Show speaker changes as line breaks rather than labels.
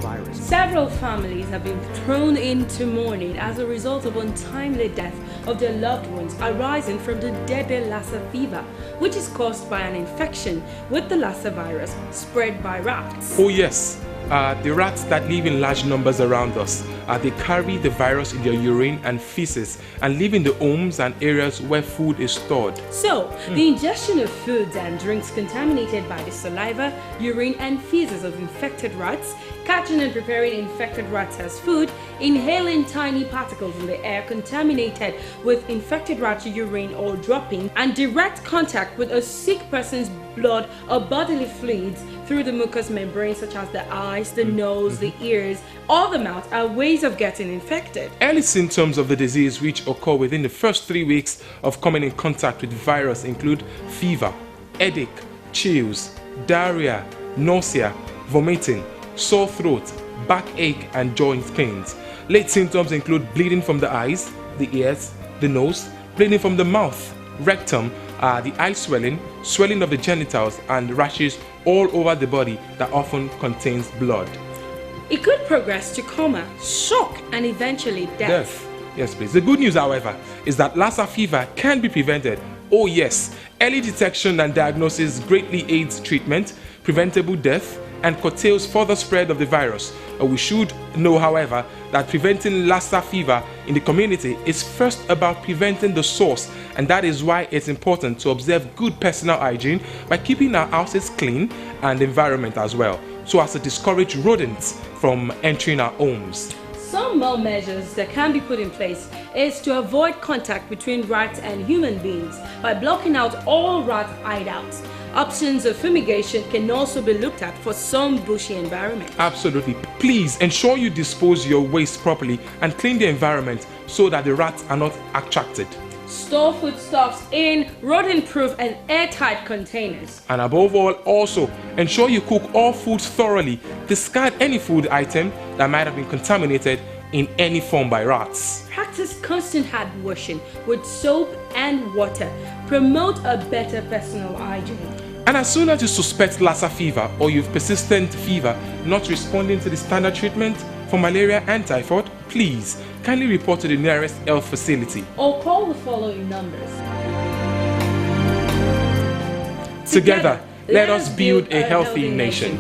virus.
Several families have been thrown into mourning as a result of untimely death of their loved ones arising from the deadly Lassa fever, which is caused by an infection with the Lassa virus spread by rats.
Oh yes, the rats that live in large numbers around us, they carry the virus in their urine and feces and live in the homes and areas where food is stored.
So, the ingestion of foods and drinks contaminated by the saliva, urine and feces of infected rats, catching and preparing infected rats as food, inhaling tiny particles in the air contaminated with infected rat urine or dropping, and direct contact with a sick person's blood or bodily fluids through the mucous membrane such as the eyes, the nose, the ears, or the mouth are ways of getting infected.
Early symptoms of the disease which occur within the first 3 weeks of coming in contact with virus include fever, headache, chills, diarrhea, nausea, vomiting, sore throat, backache and joint pains. Late symptoms include bleeding from the eyes, the ears, the nose, bleeding from the mouth, rectum, the eye swelling, swelling of the genitals and rashes all over the body that often contains blood.
It could progress to coma, shock and eventually death.
Yes, please. The good news, however, is that Lassa fever can be prevented. Oh yes, early detection and diagnosis greatly aids treatment, preventable death, and curtails further spread of the virus. We should know, however, that preventing Lassa fever in the community is first about preventing the source, and that is why it's important to observe good personal hygiene by keeping our houses clean and the environment as well, so as to discourage rodents from entering our homes.
Some more measures that can be put in place is to avoid contact between rats and human beings by blocking out all rat hideouts. Options of fumigation can also be looked at for some bushy environments.
Absolutely. Please ensure you dispose your waste properly and clean the environment so that the rats are not attracted.
Store foodstuffs in rodent-proof and airtight containers.
And above all, also ensure you cook all foods thoroughly. Discard any food item that might have been contaminated in any form by rats.
Practice constant hand washing with soap and water. Promote a better personal hygiene.
And as soon as you suspect Lassa fever or you've persistent fever not responding to the standard treatment for malaria and typhoid, please kindly report to the nearest health facility.
Or call the following numbers.
Together, let us build a healthy nation.